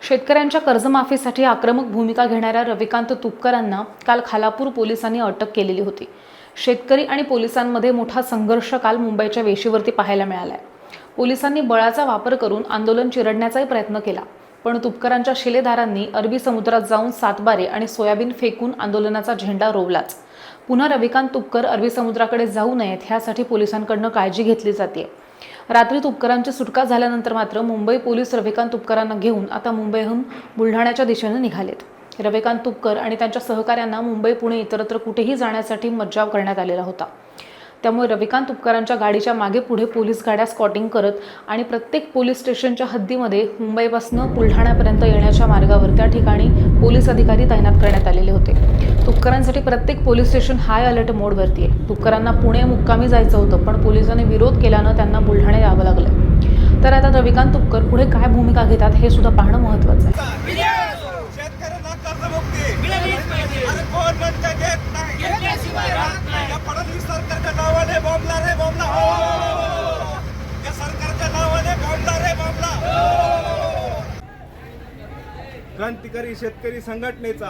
शेतकऱ्यांच्या कर्जमाफीसाठी आक्रमक भूमिका घेणाऱ्या रविकांत तुपकरांना काल खालापूर पोलिसांनी अटक केलेली होती। शेतकरी आणि पोलिसांमध्ये मोठा संघर्ष काल मुंबईच्या वेशीवरती पाहायला मिळालाय। पोलिसांनी बळाचा वापर करून आंदोलन चिरडण्याचाही प्रयत्न केला, पण तुपकरांच्या शिलेदारांनी अरबी समुद्रात जाऊन सातबारे आणि सोयाबीन फेकून आंदोलनाचा झेंडा रोवलाच। पुन्हा रविकांत तुपकर अरबी समुद्राकडे जाऊ नयेत यासाठी पोलिसांकडून काळजी घेतली जाते। रात्री तुपकरांची सुटका झाल्यानंतर मात्र मुंबई पोलीस रविकांत तुपकरांना घेऊन आता मुंबईहून बुलढाण्याच्या दिशेने निघालेत। रविकांत तुपकर आणि त्यांच्या सहकाऱ्यांना मुंबई पुणे इतरत्र कुठेही जाण्यासाठी मज्जाव करण्यात आलेला होता। त्यामुळे रविकांत तुपकरांच्या गाडीच्या मागे पुढे पोलीस गाड्या स्कॉटिंग करत आणि प्रत्येक पोलीस स्टेशनच्या हद्दीमध्ये मुंबईपासून बुलढाण्यापर्यंत येण्याच्या मार्गावर त्या ठिकाणी पोलीस अधिकारी तैनात करण्यात आलेले होते। तुपकरांसाठी प्रत्येक पोलीस स्टेशन हाय अलर्ट मोडवरती आहे। तुपकरांना पुणे मुक्कामी जायचं होतं, पण पोलिसांनी विरोध केल्यानं त्यांना बुलढाणा यावं लागलं। तर आता रविकांत तुपकर पुढे काय भूमिका घेतात हे सुद्धा पाहणं महत्त्वाचं आहे। क्रांतिकारी शेतकरी संघटनेचा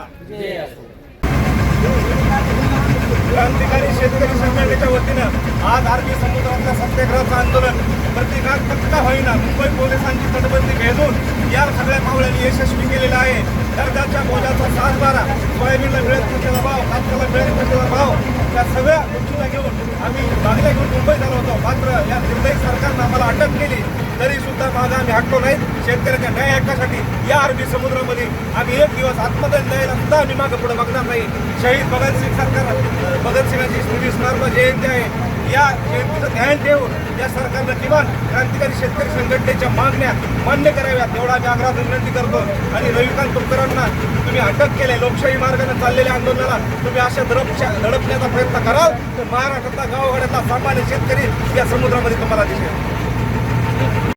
क्रांतिकारी शेतकरी संघटनेच्या वतीनं आज अरबी समुद्रातल्या सत्याग्रहाचं आंदोलन प्रतिकात्मक का होईना मुंबई पोलिसांची तटबंदी भेदून या सगळ्या पावलांनी यशस्वी केलेला आहे। दर्जाच्या मोलाचा 7-12 सोयाबीनला मिळत नसलेला भाव, कापसाला मिळत नसलेला भाव, या सगळ्या गोष्टीला घेऊन आम्ही मागल्या घेऊन मुंबईत आलो होतो। मात्र या निर्दयी सरकारनं आम्हाला अटक केली, तरी सुद्धा मागं आम्ही हटलो नाहीत। शेतकऱ्याच्या न्याय हक्कासाठी या अरबी समुद्रामध्ये आम्ही एक दिवस आत्मदान द्यायला सुद्धा आम्ही मागं पुढे बघणार नाही। शहीद भगतसिंगांची 26वी जयंती आहे, या जयंतीचं ध्यान ठेवून या सरकारनं किमान क्रांतिकारी शेतकरी संघटनेच्या मागण्या मान्य कराव्यात एवढा आम्ही आग्रह विनंती करतो। आणि रविकांत तुपकरांना तुम्ही अटक केले, लोकशाही मार्गाने चाललेल्या आंदोलनाला तुम्ही अशा दडपण्याचा प्रयत्न कराल तर महाराष्ट्रातला गावगाड्यातला सामान्य शेतकरी या समुद्रामध्ये तुम्हाला दिसेल।